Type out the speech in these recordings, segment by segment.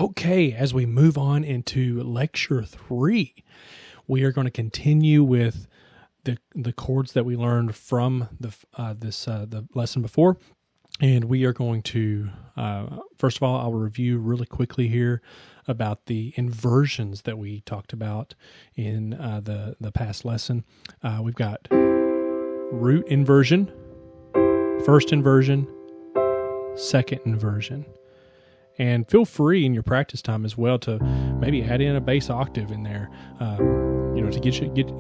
Okay, as we move on into lecture 3, we are going to continue with the chords that we learned from the lesson before, and we are going to first of all, I'll review really quickly here about the inversions that we talked about in the past lesson. We've got root inversion, first inversion, second inversion. And feel free in your practice time as well to maybe add in a bass octave in there, to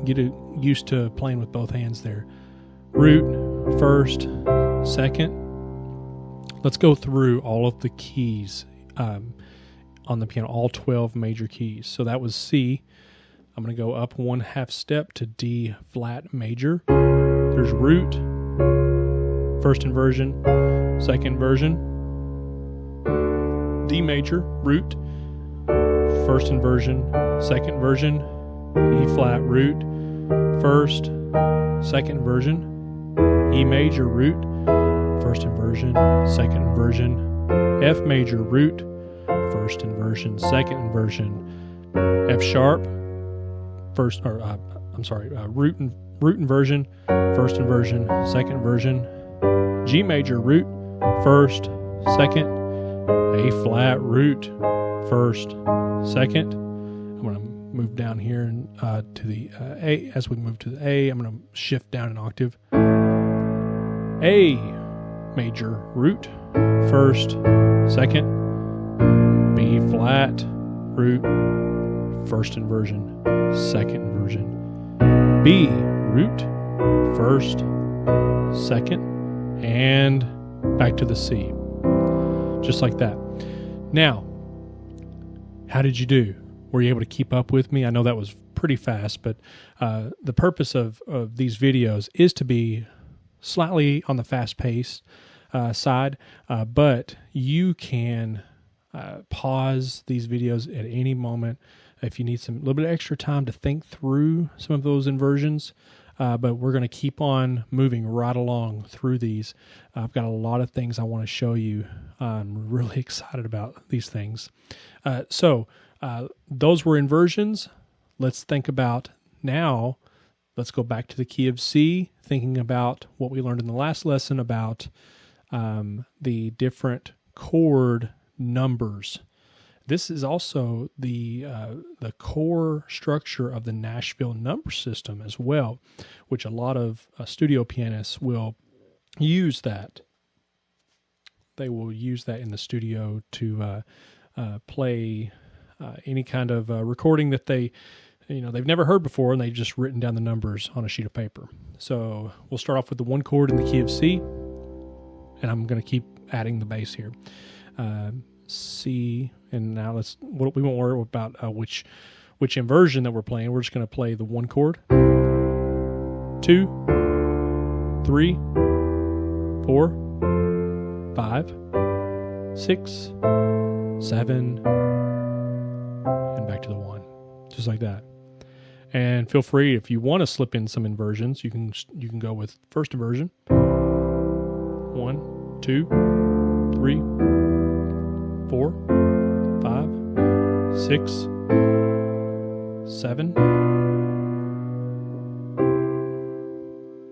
get used to playing with both hands there. Root, first, second. Let's go through all of the keys on the piano, all 12 major keys. So that was C. I'm going to go up 1/2 step to D flat major. There's root, first inversion, second inversion. D major, root, first inversion, second inversion, E flat, root, first, second inversion, E major, root, first inversion, second inversion, F major, root, first inversion, second inversion, F sharp, root inversion, first inversion, second inversion, G major, root, first, second, A flat, root, first, second. I'm going to move down here to the A. As we move to the A, I'm going to shift down an octave. A major, root, first, second. B flat, root, first inversion, second inversion. B, root, first, second, and back to the C. Just like that. Now, how did you do? Were you able to keep up with me? I know that was pretty fast, but the purpose of these videos is to be slightly on the fast-paced side, but you can pause these videos at any moment if you need a little bit of extra time to think through some of those inversions. But we're going to keep on moving right along through these. I've got a lot of things I want to show you. I'm really excited about these things. So those were inversions. Let's think about now. Let's go back to the key of C, thinking about what we learned in the last lesson about the different chord numbers. This is also the core structure of the Nashville Number System as well, which a lot of studio pianists will use that. They will use that in the studio to play any kind of recording that they've never heard before, and they've just written down the numbers on a sheet of paper. So we'll start off with the one chord in the key of C, and I'm going to keep adding the bass here. C, and now we won't worry about which inversion that we're playing. We're just going to play the one chord. 2, 3, 4, 5, 6, 7, and back to the 1, just like that. And feel free, if you want to slip in some inversions, you can go with first inversion. 1, 2, 3, 4, 5, 6, 7,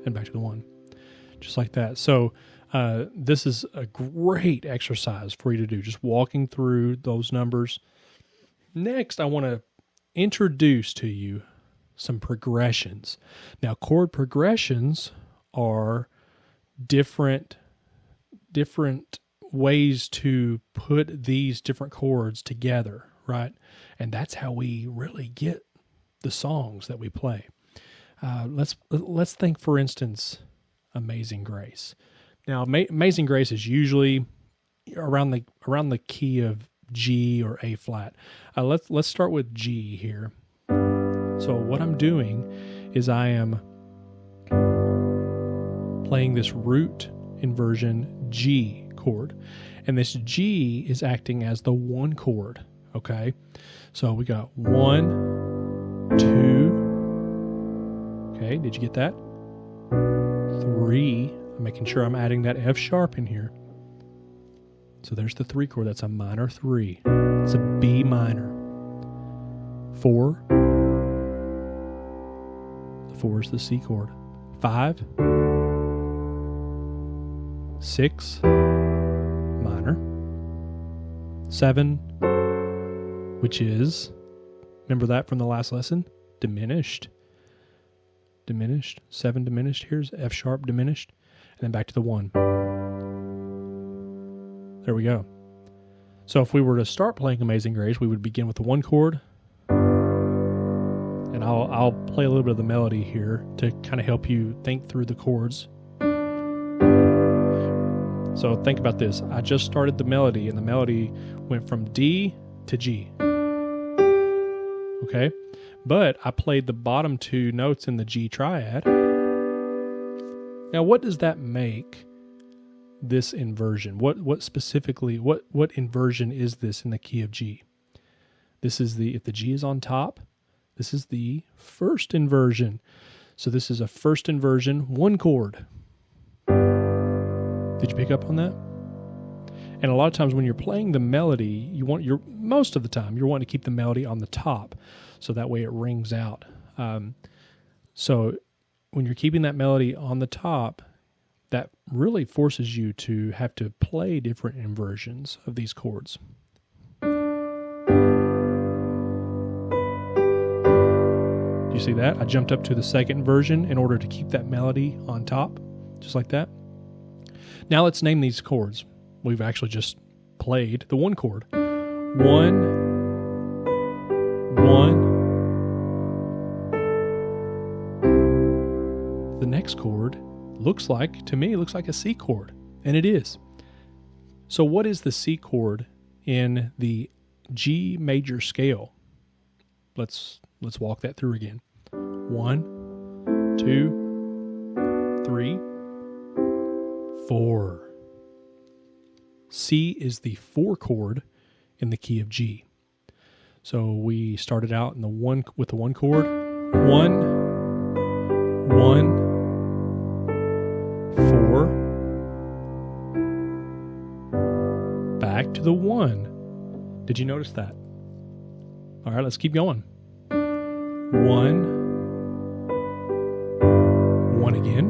and back to the 1, just like that. So this is a great exercise for you to do, just walking through those numbers. Next, I want to introduce to you some progressions. Now, chord progressions are different ways to put these different chords together, right? And that's how we really get the songs that we play. Let's think, for instance, Amazing Grace. Now, Amazing Grace is usually around the key of G or A flat. Let's start with G here. So what I'm doing is I am playing this root inversion G chord, and this G is acting as the one chord. Okay, so we got 1, 2. Okay, did you get that? 3. I'm making sure I'm adding that F sharp in here. So there's the 3 chord. That's a minor 3. It's a B minor. 4. The 4 is the C chord. 5. 6. Minor. 7, which is, remember that from the last lesson? Diminished. 7 diminished. Here's F sharp diminished. And then back to the 1. There we go. So if we were to start playing Amazing Grace, we would begin with the 1 chord. And I'll play a little bit of the melody here to kind of help you think through the chords. So think about this. I just started the melody, and the melody went from D to G. Okay? But I played the bottom 2 notes in the G triad. Now, what does that make this inversion? What specifically, what inversion is this in the key of G? This is if the G is on top, this is the first inversion. So this is a first inversion, 1 chord. Did you pick up on that? And a lot of times when you're playing the melody, most of the time you're wanting to keep the melody on the top, so that way it rings out. So when you're keeping that melody on the top, that really forces you to have to play different inversions of these chords. Do you see that? I jumped up to the second inversion in order to keep that melody on top, just like that. Now let's name these chords. We've actually just played the 1 chord. 1, 1. The next chord looks like a C chord, and it is. So what is the C chord in the G major scale? Let's walk that through again. 1, 2, 3, 4. C is the 4 chord in the key of G. So we started out in with the 1 chord. 1, 1, 4. Back to the 1. Did you notice that? All right, let's keep going. 1, 1 again.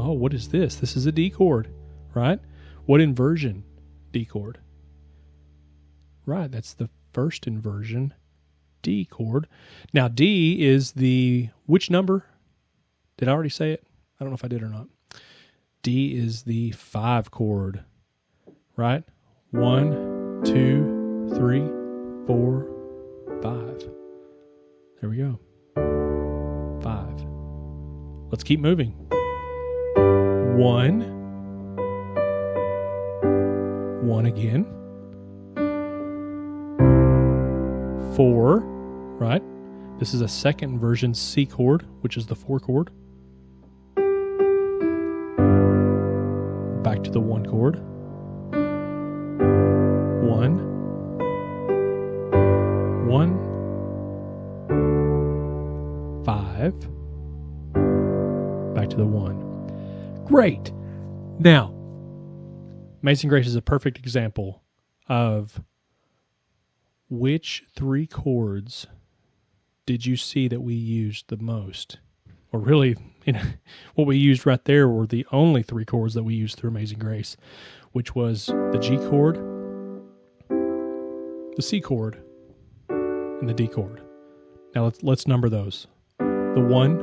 Oh, what is this? This is a D chord, right? What inversion? D chord. Right, that's the first inversion, D chord. Now, D is which number? Did I already say it? I don't know if I did or not. D is the 5 chord, right? 1, 2, 3, 4, 5. There we go. 5. Let's keep moving. 1, 1 again. 4, right? This is a second inversion C chord, which is the 4 chord. Back to the 1 chord. 1, 1, 5. Back to the 1. Great. Now, Amazing Grace is a perfect example of which 3 chords did you see that we used the most? Or really, what we used right there were the only 3 chords that we used through Amazing Grace, which was the G chord, the C chord, and the D chord. Now let's number those. The 1,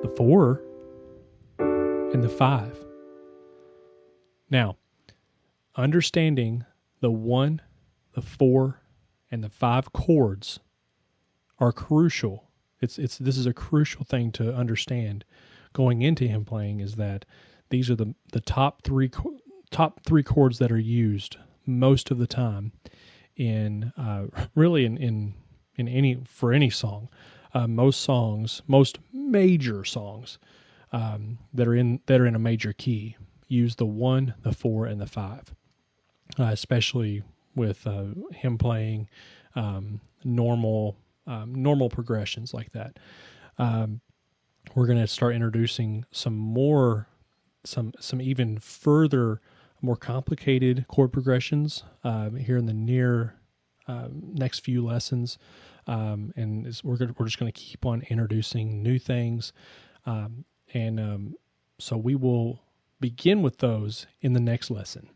the 4, and the 5. Now, understanding the 1, the 4, and the 5 chords are crucial. This is a crucial thing to understand going into hymn playing, is that these are the top three chords that are used most of the time in for any song. Most major songs that are in a major key use the 1, the 4, and the 5, especially with hymn playing normal progressions like that. We're going to start introducing some more some even further, more complicated chord progressions here in the near next few lessons, and we're just going to keep on introducing new things, so we will begin with those in the next lesson.